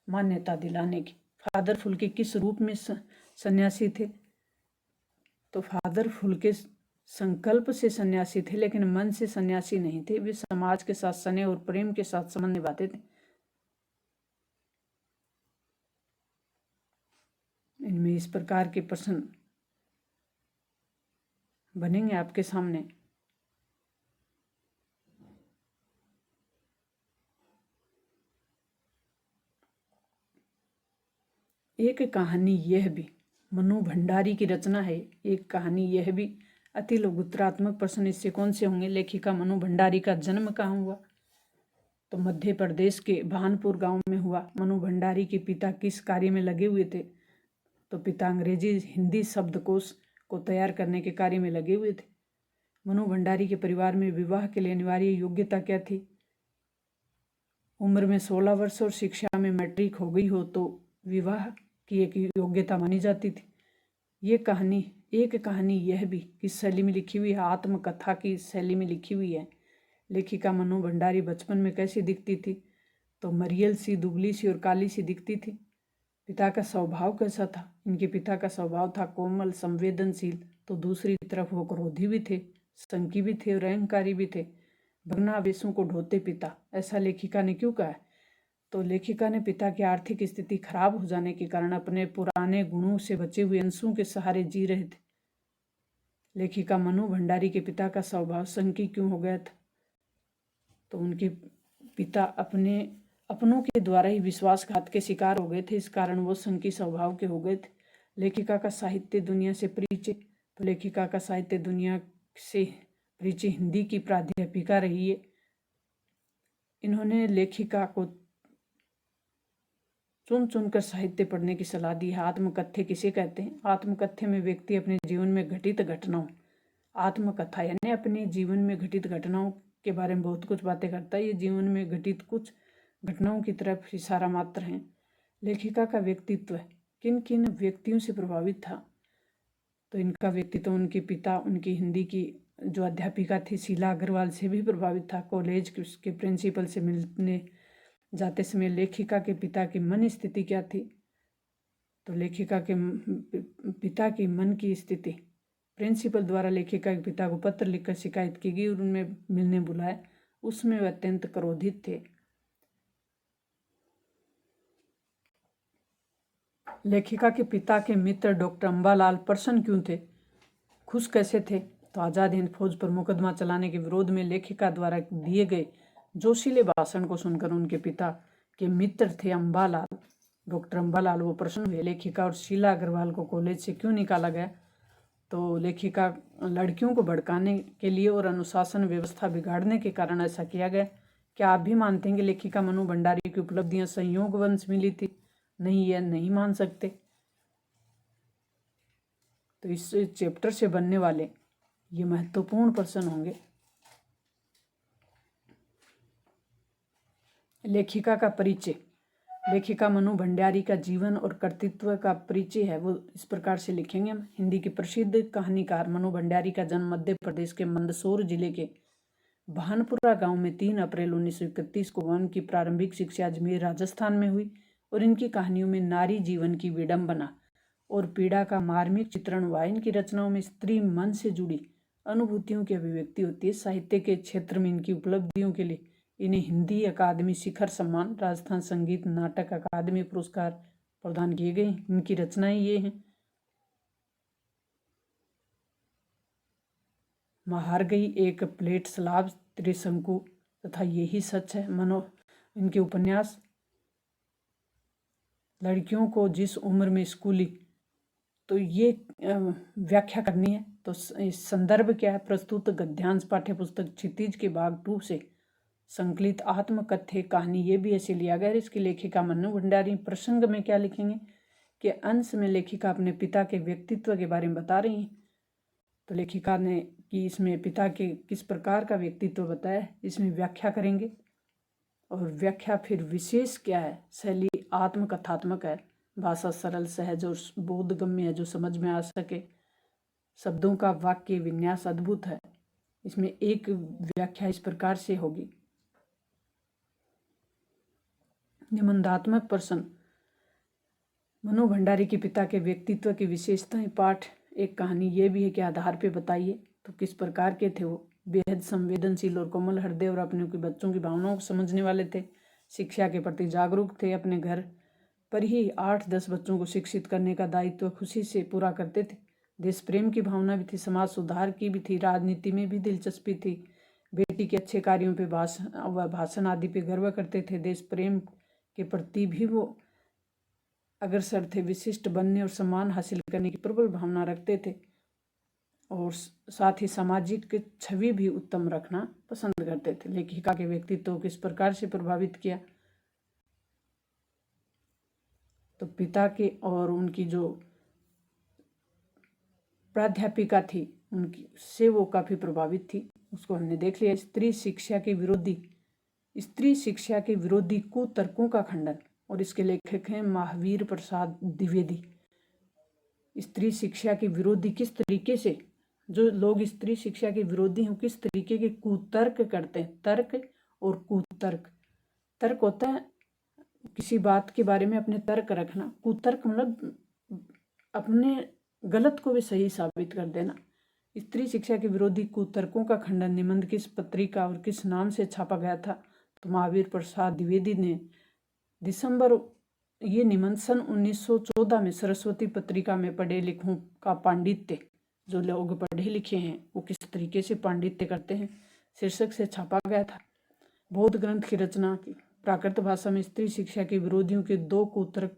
मान्यता दिलाने की। फादर फुल्के किस रूप में सन्यासी थे? तो फादर फुल्के संकल्प से सन्यासी थे, लेकिन मन से सन्यासी नहीं थे। वे समाज के साथ स्नेह और प्रेम के साथ संबंध निभाते थे। इनमें इस प्रकार के प्रश्न बनेंगे आपके सामने। एक कहानी यह भी, मनु भंडारी की रचना है। एक कहानी यह भी अति लघुत्रात्मक प्रश्न इससे कौन से होंगे? लेखिका मनु भंडारी का जन्म कहाँ हुआ? तो मध्य प्रदेश के भानपुर गांव में हुआ। मनु भंडारी के पिता किस कार्य में लगे हुए थे? तो पिता अंग्रेजी हिंदी शब्दकोश को तैयार करने के कार्य में लगे हुए थे। मनु भंडारी के परिवार में विवाह के लिए अनिवार्य योग्यता क्या थी? उम्र में 16 वर्ष और शिक्षा में मैट्रिक हो गई हो तो विवाह की एक योग्यता मानी जाती थी। ये कहानी, एक कहानी यह भी किस शैली में लिखी हुई है? आत्मकथा की शैली में लिखी हुई है। लेखिका मनु भंडारी बचपन में कैसी दिखती थी? तो मरियल सी, दुबली सी और काली सी दिखती थी। पिता का स्वभाव कैसा था? इनके पिता का स्वभाव था कोमल, संवेदनशील, तो दूसरी तरफ वो क्रोधी भी थे, संकी भी थे और अहंकारी भी थे। भग्नावेशों को ढोते पिता, ऐसा लेखिका ने क्यों कहा है? तो लेखिका ने पिता की आर्थिक स्थिति खराब हो जाने के कारण अपने पुराने गुणों से बचे हुए अंशों के सहारे जी रहे थे। लेखिका मनु भंडारी के पिता का स्वभाव संकी क्यों हो गया था? तो उनके पिता अपनों के द्वारा ही विश्वासघात के शिकार हो गए थे, इस कारण वो संकी स्वभाव के हो गए थे। लेखिका का साहित्य दुनिया से परिचय, तो लेखिका का साहित्य दुनिया से परिचय हिंदी की प्राध्यापिका रही है। इन्होंने लेखिका को चुन चुनकर साहित्य पढ़ने की सलाह दी है। आत्मकथ्य किसे कहते हैं? आत्मकथ्य में व्यक्ति अपने जीवन में घटित घटनाओं, आत्मकथा यानी अपने जीवन में घटित घटनाओं के बारे में बहुत कुछ बातें करता है। ये जीवन में घटित कुछ घटनाओं की तरफ इशारा मात्र हैं। लेखिका का व्यक्तित्व किन किन व्यक्तियों से प्रभावित था? तो इनका व्यक्तित्व उनके पिता, उनकी हिंदी की जो अध्यापिका थी शीला अग्रवाल से भी प्रभावित था। कॉलेज के प्रिंसिपल से मिलने जाते समय लेखिका के पिता की मन स्थिति क्या थी? तो लेखिका के पिता की मन की स्थिति, प्रिंसिपल द्वारा लेखिका के पिता को पत्र लिखकर शिकायत की गई और उनमें मिलने बुलाया, उसमें वे अत्यंत क्रोधित थे। लेखिका के पिता के मित्र डॉक्टर अंबालाल प्रसन्न क्यों थे? खुश कैसे थे? तो आज़ाद हिंद फौज पर मुकदमा चलाने के विरोध में लेखिका द्वारा दिए गए जोशीले भाषण को सुनकर उनके पिता के मित्र थे अंबालाल, डॉक्टर अंबालाल, वो प्रसन्न हुए। लेखिका और शीला अग्रवाल को कॉलेज से क्यों निकाला गया? तो लेखिका लड़कियों को भड़काने के लिए और अनुशासन व्यवस्था बिगाड़ने के कारण ऐसा किया गया। क्या आप भी मानते हैं कि लेखिका मनु भंडारी की उपलब्धियां संयोगवश मिली थी? नहीं, यह नहीं मान सकते। तो इस चैप्टर से बनने वाले ये महत्वपूर्ण प्रश्न होंगे। लेखिका का परिचय, लेखिका मनु भंडारी का जीवन और कर्तृत्व का परिचय है वो इस प्रकार से लिखेंगे हम। हिंदी के प्रसिद्ध कहानीकार मनु भंडारी का जन्म मध्य प्रदेश के मंदसौर जिले के भानपुरा गांव में 3 अप्रैल 1931 को उनकी प्रारंभिक शिक्षा अजमेर राजस्थान में हुई और इनकी कहानियों में नारी जीवन की विडंबना और पीड़ा का मार्मिक चित्रण हुआ। इनकी रचनाओं में स्त्री मन से जुड़ी अनुभूतियों की अभिव्यक्ति होती है। साहित्य के क्षेत्र में इनकी उपलब्धियों के लिए इन्हें हिंदी अकादमी शिखर सम्मान, राजस्थान संगीत नाटक अकादमी पुरस्कार प्रदान किए गए। इनकी रचनाएं ये हैं: हार गई एक प्लेट सलाब, त्रिशंकु तथा यही सच है। इनके उपन्यास, लड़कियों को जिस उम्र में स्कूली, तो ये व्याख्या करनी है। तो संदर्भ क्या है? प्रस्तुत गद्यांश पाठ्यपुस्तक क्षितिज के भाग 2 से संकलित आत्मकथ्य कहानी, ये भी ऐसे लिया गया है। इसकी लेखिका मनु भंडारी। प्रसंग में क्या लिखेंगे कि अंश में लेखिका अपने पिता के व्यक्तित्व के बारे में बता रही हैं। तो लेखिका ने कि इसमें पिता के किस प्रकार का व्यक्तित्व बताया है, इसमें व्याख्या करेंगे। और व्याख्या फिर विशेष क्या है? शैली आत्मकथात्मक है, भाषा सरल सहज और बोधगम्य है जो समझ में आ सके, शब्दों का वाक्य विन्यास अद्भुत है। इसमें एक व्याख्या इस प्रकार से होगी: निबंधात्मक प्रश्न, मनु भंडारी के पिता के व्यक्तित्व की विशेषताएं। पाठ एक कहानी ये भी है कि आधार पे बताइए। तो किस प्रकार के थे वो? बेहद संवेदनशील और कोमल हृदय और अपने के बच्चों की भावनाओं को समझने वाले थे। शिक्षा के प्रति जागरूक थे। अपने घर पर ही 8-10 बच्चों को शिक्षित करने का दायित्व खुशी से पूरा करते थे। देश प्रेम की भावना भी थी, समाज सुधार की भी थी, राजनीति में भी दिलचस्पी थी। बेटी के अच्छे कार्यों पे भाषण आदि पे गर्व करते थे। देश प्रेम के प्रति भी वो अग्रसर थे। विशिष्ट बनने और सम्मान हासिल करने की प्रबल भावना रखते थे और साथ ही सामाजिक छवि भी उत्तम रखना पसंद करते थे। लेखिका के व्यक्तित्व को किस प्रकार से प्रभावित किया? तो पिता के और उनकी जो प्राध्यापिका थी उनकी से वो काफ़ी प्रभावित थी, उसको हमने देख लिया। स्त्री शिक्षा के विरोधी कुतर्कों का खंडन, और इसके लेखक हैं महावीर प्रसाद द्विवेदी। स्त्री शिक्षा के विरोधी किस तरीके से, जो लोग स्त्री शिक्षा के विरोधी हैं किस तरीके के कुतर्क करते हैं। तर्क और कुतर्क, तर्क होता है किसी बात के बारे में अपने तर्क रखना, कुतर्क मतलब अपने गलत को भी सही साबित कर देना। स्त्री शिक्षा के विरोधी कुतर्कों का खंडन निबंध किस पत्रिका और किस नाम से छापा गया था? तो महावीर प्रसाद द्विवेदी ने दिसंबर ये निबंध सन 1914 में सरस्वती पत्रिका में पढ़े लिखों का पांडित्य, जो लोग पढ़े लिखे हैं वो किस तरीके से पांडित्य करते हैं, शीर्षक से छापा गया था। बौद्ध ग्रंथ की रचना की। प्राकृत भाषा में स्त्री शिक्षा के विरोधियों के 2 कुतर्क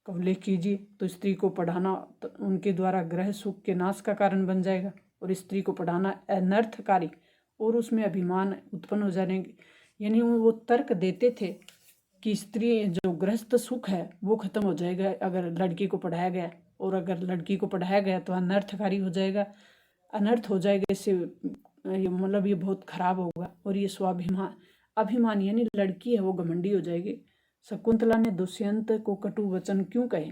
का उल्लेख कीजिए। तो स्त्री को पढ़ाना तो उनके द्वारा ग्रह सुख के नाश का कारण बन जाएगा, और स्त्री को पढ़ाना अनर्थकारी और उसमें अभिमान उत्पन्न हो जाएंगे। यानी वो तर्क देते थे कि स्त्री जो गृहस्थ सुख है वो खत्म हो जाएगा अगर लड़की को पढ़ाया गया, और अगर लड़की को पढ़ाया गया तो अनर्थकारी हो जाएगा, अनर्थ हो जाएगा। इससे मतलब ये बहुत खराब होगा, और ये अभिमान यानी लड़की है वो घमंडी हो जाएगी। शकुंतला ने दुष्यंत को कटु वचन क्यों कहे?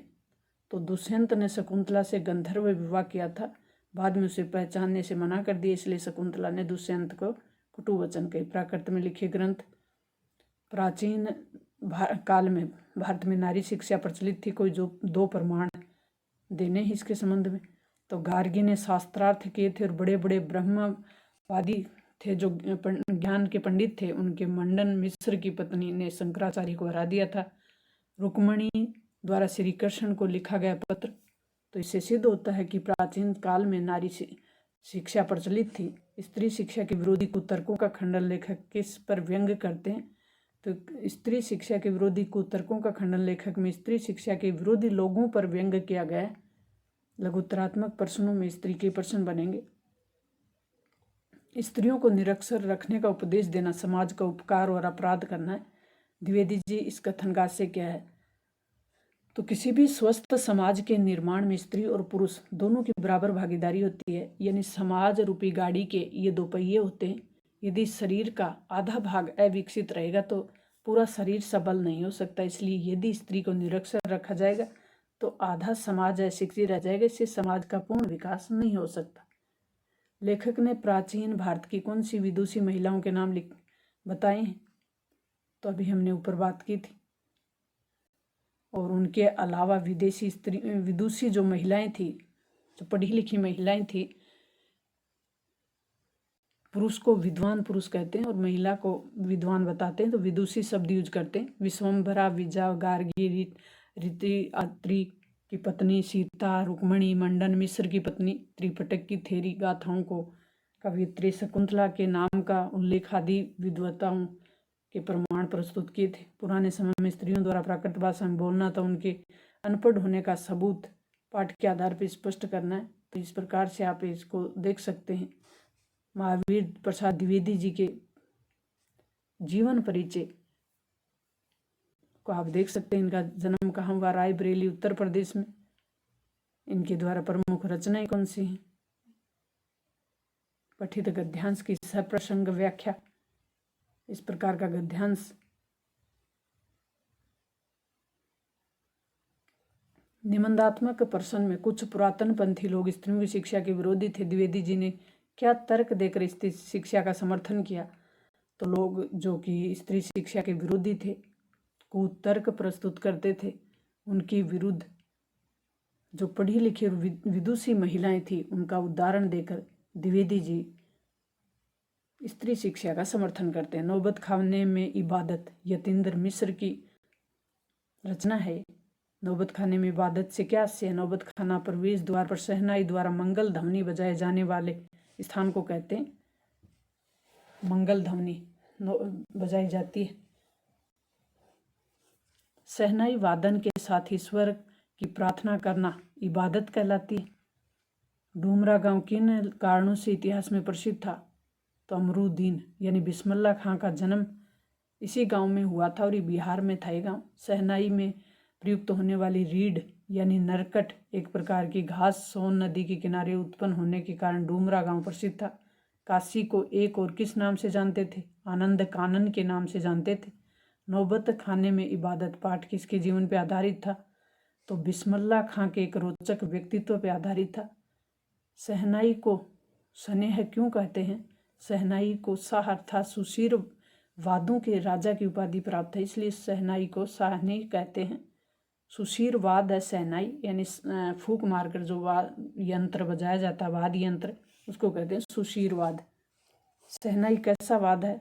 तो दुष्यंत ने शकुंतला से गंधर्व विवाह किया था, बाद में उसे पहचानने से मना कर दिया, इसलिए शकुंतला ने दुष्यंत को कटु वचन कहे। प्राकृत में लिखे ग्रंथ। प्राचीन काल में भारत में नारी शिक्षा प्रचलित थी। कोई जो 2 प्रमाण देने ही इसके संबंध में। तो गार्गी ने शास्त्रार्थ किए थे, और बड़े बड़े ब्रह्मवादी थे जो ज्ञान के पंडित थे, उनके मंडन मिश्र की पत्नी ने शंकराचार्य को हरा दिया था। रुक्मणी द्वारा श्री कृष्ण को लिखा गया पत्र। तो इससे सिद्ध होता है कि प्राचीन काल में नारी शिक्षा प्रचलित थी। स्त्री शिक्षा के विरोधी कुतर्कों का खंडन लेखक किस पर व्यंग करते हैं? तो स्त्री शिक्षा के विरोधी कुतर्कों का खंडन लेखक में स्त्री शिक्षा के विरोधी लोगों पर व्यंग किया गया है। लघुत्तरात्मक प्रश्नों में स्त्री के प्रश्न बनेंगे। स्त्रियों को निरक्षर रखने का उपदेश देना समाज का उपकार और अपराध करना है। द्विवेदी जी इस कथन का आशय क्या है? तो किसी भी स्वस्थ समाज के निर्माण में स्त्री और पुरुष दोनों की बराबर भागीदारी होती है। यानी समाज रूपी गाड़ी के ये 2 पहिए होते हैं। यदि शरीर का आधा भाग अविकसित रहेगा तो पूरा शरीर सबल नहीं हो सकता। इसलिए यदि स्त्री को निरक्षर रखा जाएगा तो आधा समाज अशिक्षित रह जाएगा, इससे समाज का पूर्ण विकास नहीं हो सकता। लेखक ने प्राचीन भारत की कौन सी विदुषी महिलाओं के नाम बताए हैं? तो अभी हमने ऊपर बात की थी। और उनके अलावा विदुषी जो महिलाएं थी, जो पढ़ी लिखी महिलाएं थी, पुरुष को विद्वान पुरुष कहते हैं और महिला को विद्वान बताते हैं, तो विदुषी शब्द यूज करते हैं। विश्वम्भरा, विजा, गार्गी, रीति अत्रि की पत्नी सीता, रुक्मणी, मंडन मिश्र की पत्नी, त्रिपिटक की थेरी गाथाओं को कवियत्री शकुंतला के नाम का उल्लेख आदि विद्वताओं के प्रमाण प्रस्तुत किए थे। पुराने समय में स्त्रियों द्वारा प्राकृत भाषा में बोलना तो उनके अनपढ़ होने का सबूत पाठ के आधार पर स्पष्ट करना है। तो इस प्रकार से आप इसको देख सकते हैं। महावीर प्रसाद द्विवेदी जी के जीवन परिचय को आप देख सकते हैं। इनका जन्म कहाँ हुआ? रायबरेली, उत्तर प्रदेश में। इनके द्वारा प्रमुख रचनाएं कौन सी हैं? पठित गद्यांश की सप्रसंग व्याख्या। इस प्रकार का गद्यांश निबंधात्मक प्रश्न में कुछ पुरातन पंथी लोग स्त्रियों की शिक्षा के विरोधी थे। द्विवेदी जी ने क्या तर्क देकर स्त्री शिक्षा का समर्थन किया? तो लोग जो कि स्त्री शिक्षा के विरोधी थे, कुतर्क प्रस्तुत करते थे। उनके विरुद्ध जो पढ़ी लिखी और विदुषी महिलाएं थी, उनका उदाहरण देकर द्विवेदी जी स्त्री शिक्षा का समर्थन करते हैं। नौबत खाने में इबादत यतीन्द्र मिश्र की रचना है। नौबत खाने में इबादत से क्या आशय है? नौबत खाना प्रवेश द्वार पर शहनाई द्वारा मंगल ध्वनि बजाए जाने वाले स्थान को कहते हैं। मंगल ध्वनि बजाई जाती है। शहनाई वादन के साथ ईश्वर की प्रार्थना करना इबादत कहलाती है। डूमरा गांव किन कारणों से इतिहास में प्रसिद्ध था? तो अमरुद्दीन यानी बिस्मिल्लाह खां का जन्म इसी गांव में हुआ था, और ये बिहार में था ये गाँव। शहनाई में प्रयुक्त होने वाली रीढ़ यानी नरकट एक प्रकार की घास सोन नदी के किनारे उत्पन्न होने के कारण डूमरा गांव प्रसिद्ध था। काशी को एक और किस नाम से जानते थे? आनंद कानन के नाम से जानते थे। नौबत खाने में इबादत पाठ किसके जीवन पर आधारित था? तो बिस्मिल्लाह खां के एक रोचक व्यक्तित्व पर आधारित था। शहनाई को स्नेह क्यों कहते हैं? शहनाई को शाह अर्थात सुशीर वादों के राजा की उपाधि प्राप्त है, इसलिए शहनाई को शाहनी कहते हैं। सुशीर वाद है शहनाई, यानी फूंक मारकर जो यंत्र बजाया जाता है, वाद यंत्र, उसको कहते हैं सुशीर वाद। शहनाई कैसा वाद है?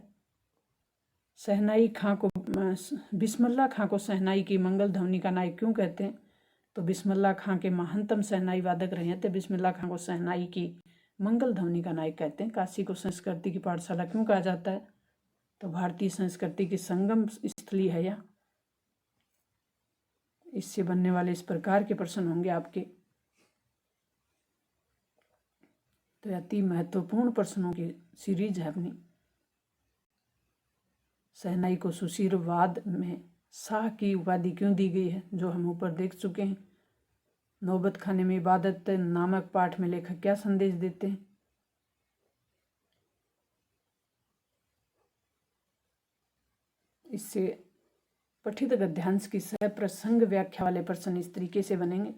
शहनाई खां को बिस्मिल्लाह खां को शहनाई की मंगल ध्वनि का नायक क्यों कहते हैं? तो बिस्मिल्लाह खां के महानतम शहनाई वादक रहे थे, बिस्मिल्लाह खां को शहनाई की मंगल ध्वनि का नायक कहते हैं। काशी को संस्कृति की पाठशाला क्यों कहा जाता है? तो भारतीय संस्कृति की संगम स्थली है यह। इससे बनने वाले इस प्रकार के प्रश्न होंगे आपके। तो अति महत्वपूर्ण प्रश्नों की सीरीज है अपनी। शहनाई को सुशीरवाद में शाह की उपाधि क्यों दी गई है, जो हम ऊपर देख चुके हैं। नौबत खाने में इबादत नामक पाठ में लेखक क्या संदेश देते हैं? इससे पठित गद्यांश की सह प्रसंग व्याख्या वाले प्रश्न इस तरीके से बनेंगे।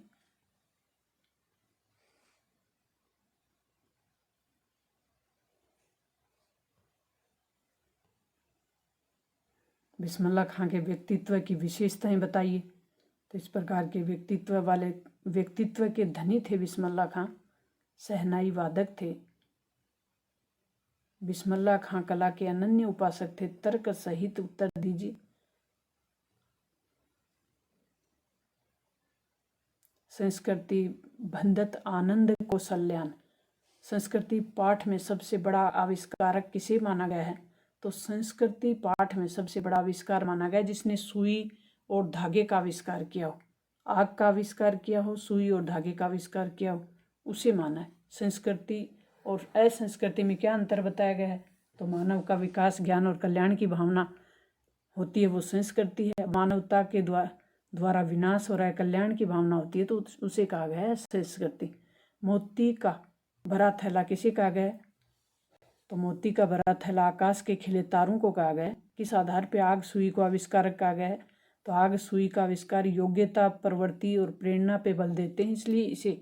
बिस्मिल्लाह खां के व्यक्तित्व की विशेषताएं बताइए। तो इस प्रकार के व्यक्तित्व के धनी थे बिस्मिल्लाह खां। शहनाई वादक थे। बिस्मिल्लाह खां कला के अनन्य उपासक थे। तर्क सहित उत्तर दीजिए। संस्कृति भंदत आनंद कौशल्यान। संस्कृति पाठ में सबसे बड़ा आविष्कारक किसे माना गया है? तो संस्कृति पाठ में सबसे बड़ा आविष्कार माना गया जिसने सुई और धागे का आविष्कार किया हो। आग का आविष्कार किया हो, सुई और धागे का आविष्कार किया हो, उसे माना है। संस्कृति और असंस्कृति में क्या अंतर बताया गया है? तो मानव का विकास, ज्ञान और कल्याण की भावना होती है, वो संस्कृति है। मानवता के द्वारा विनाश और कल्याण की भावना होती है, तो उसे कहा गया है संस्कृति। मोती का भरा थैला किसे कहा गया है? तो मोती का भरा थैला आकाश के खिले तारों को कहा गया है। किस आधार पर आग सुई को आविष्कारक कहा गया है? तो आग सुई का आविष्कार योग्यता, प्रवृत्ति और प्रेरणा पे बल देते हैं, इसलिए इसे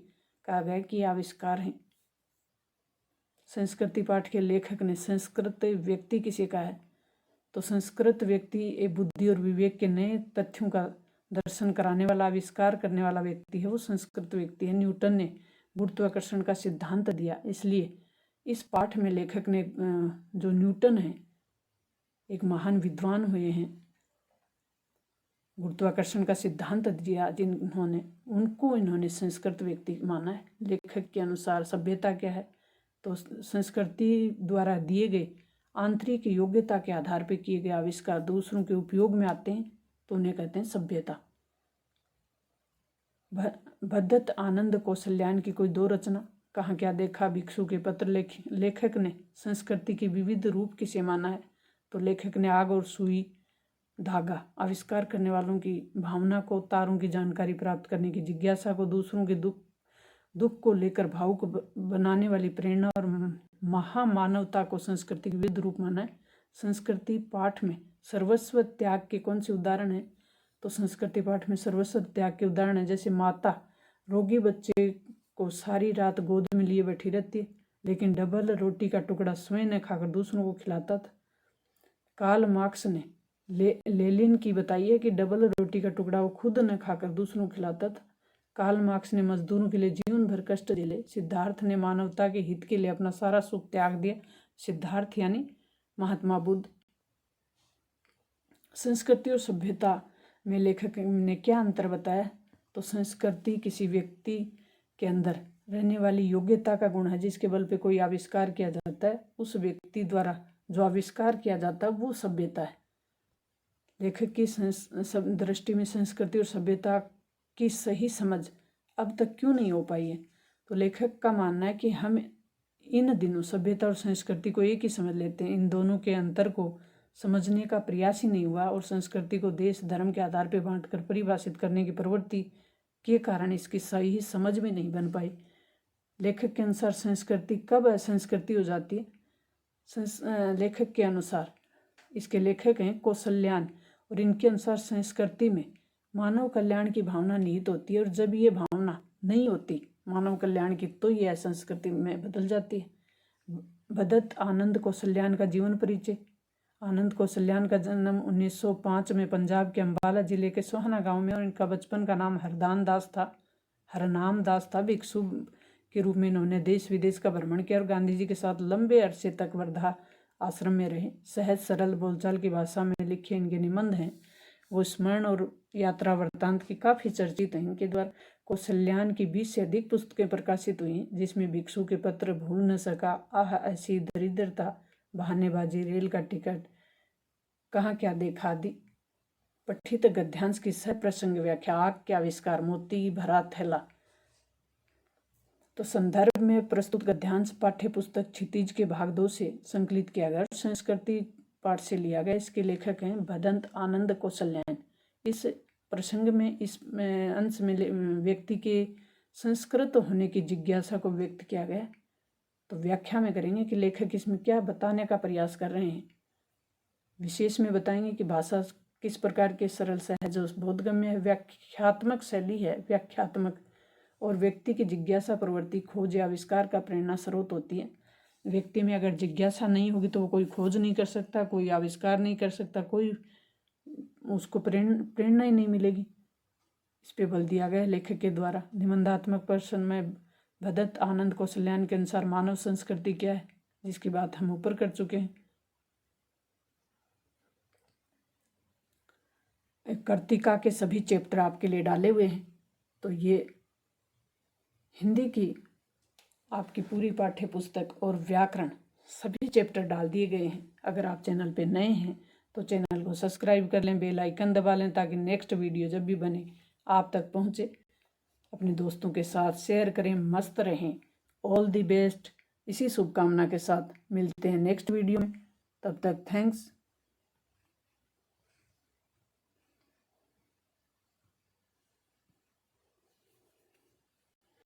कहा गया कि आविष्कार है। संस्कृति पाठ के लेखक ने संस्कृत व्यक्ति किसे कहा है? तो संस्कृत व्यक्ति एक बुद्धि और विवेक के नए तथ्यों का दर्शन कराने वाला, आविष्कार करने वाला व्यक्ति है, वो संस्कृत व्यक्ति है। न्यूटन ने गुरुत्वाकर्षण का सिद्धांत दिया, इसलिए इस पाठ में लेखक ने जो न्यूटन है एक महान विद्वान हुए हैं, गुरुत्वाकर्षण का सिद्धांत दिया जिन्होंने, उनको इन्होंने संस्कृत व्यक्ति माना है। लेखक के अनुसार सभ्यता क्या है? तो संस्कृति द्वारा दिए गए आंतरिक योग्यता के आधार पर किए गए आविष्कार दूसरों के उपयोग में आते हैं, तो उन्हें कहते हैं सभ्यता। भद्दत आनंद कौशल्यान की कोई दो रचना। कहाँ क्या देखा, भिक्षु के पत्र। लेखक ने संस्कृति के विविध रूप किसे माना है? तो लेखक ने आग और सुई, धागा आविष्कार करने वालों की भावना को, तारों की जानकारी प्राप्त करने की जिज्ञासा को, दूसरों के दुख को लेकर भावुक बनाने वाली प्रेरणा और महामानवता को संस्कृति के विविध रूप माना है। संस्कृति पाठ में सर्वस्व त्याग के कौन से उदाहरण हैं? तो संस्कृति पाठ में सर्वस्व त्याग के उदाहरण है, जैसे माता रोगी बच्चे को सारी रात गोद में लिए बैठी रहती है, लेकिन डबल रोटी का टुकड़ा स्वयं न खाकर दूसरों को खिलाता था। कार्ल मार्क्स ने लेनिन की बताई है कि डबल रोटी का टुकड़ा वो खुद न खाकर दूसरों को खिलाता था। कार्ल मार्क्स ने मजदूरों के लिए जीवन भर कष्ट झेले। सिद्धार्थ ने मानवता के हित के लिए अपना सारा सुख त्याग दिया। सिद्धार्थ यानी महात्मा बुद्ध। संस्कृति और सभ्यता में लेखक ने क्या अंतर बताया? तो संस्कृति किसी व्यक्ति के अंदर रहने वाली योग्यता का गुण है, जिसके बल पे कोई आविष्कार किया जाता है, उस व्यक्ति द्वारा जो आविष्कार किया जाता है वो सभ्यता है। लेखक की दृष्टि में संस्कृति और सभ्यता की सही समझ अब तक क्यों नहीं हो पाई है? तो लेखक का मानना है कि हम इन दिनों सभ्यता और संस्कृति को एक ही समझ लेते हैं, इन दोनों के अंतर को समझने का प्रयास ही नहीं हुआ, और संस्कृति को देश धर्म के आधार पर बांटकर परिभाषित करने की प्रवृत्ति के कारण इसकी सही समझ में नहीं बन पाई। लेखक के अनुसार संस्कृति कब असंस्कृति हो जाती है? लेखक के अनुसार, इसके लेखक हैं कौशल्यान, और इनके अनुसार संस्कृति में मानव कल्याण की भावना निहित होती है, और जब ये भावना नहीं होती मानव कल्याण की, तो ये असंस्कृति में बदल जाती है। भद्दत आनंद कौशल्यान का जीवन परिचय। आनंद कौशल्यान का जन्म 1905 में पंजाब के अंबाला जिले के सोहना गांव में, और इनका बचपन का नाम हरनाम दास था। भिक्षु के रूप में इन्होंने देश विदेश का भ्रमण किया और गांधी जी के साथ लंबे अरसे तक वर्धा आश्रम में रहे। सहज सरल बोलचाल की भाषा में लिखे इनके निबंध हैं वो स्मरण और यात्रा वृत्तांत की काफ़ी चर्चित हैं। इनके द्वारा कौशल्यान की 20 से अधिक पुस्तकें प्रकाशित हुई हैं, जिसमें भिक्षु के पत्र, भूल न सका, आह ऐसी दरिद्रता, बहानेबाजी, रेल का टिकट, कहाँ क्या देखा आदि। पठित गद्यांश की सह प्रसंग व्याख्या, आग के आविष्कार, मोती भरा थैला। तो संदर्भ में प्रस्तुत गद्यांश पाठ्य पुस्तक क्षितिज के भाग 2 से संकलित किया गया, संस्कृति पाठ से लिया गया। इसके लेखक हैं भदंत आनंद कौशल्यान। इस प्रसंग में इस अंश में व्यक्ति के संस्कृत होने की जिज्ञासा को व्यक्त किया गया। तो व्याख्या में करेंगे कि लेखक इसमें क्या बताने का प्रयास कर रहे हैं। विशेष में बताएंगे कि भाषा किस प्रकार के सरल, सहज और बोधगम्य है। व्याख्यात्मक शैली है, व्याख्यात्मक, और व्यक्ति की जिज्ञासा प्रवृत्ति खोज या आविष्कार का प्रेरणा स्रोत होती है। व्यक्ति में अगर जिज्ञासा नहीं होगी तो वो कोई खोज नहीं कर सकता, कोई आविष्कार नहीं कर सकता, कोई उसको प्रेरणा ही नहीं मिलेगी। इस पे बल दिया गया लेखक के द्वारा। निबंधात्मक प्रश्न में भदंत आनंद कौशल्यान के अनुसार मानव संस्कृति क्या है, जिसकी बात हम ऊपर कर चुके हैं। कर्तिका के सभी चैप्टर आपके लिए डाले हुए हैं। तो ये हिंदी की आपकी पूरी पाठ्य पुस्तक और व्याकरण सभी चैप्टर डाल दिए गए हैं। अगर आप चैनल पे नए हैं तो चैनल को सब्सक्राइब कर लें, बेल आइकन दबा लें, ताकि नेक्स्ट वीडियो जब भी बने आप तक पहुंचे। अपने दोस्तों के साथ शेयर करें, मस्त रहें। All the best. इसी शुभकामना के साथ मिलते हैं नेक्स्ट वीडियो में। तब तक थैंक्स।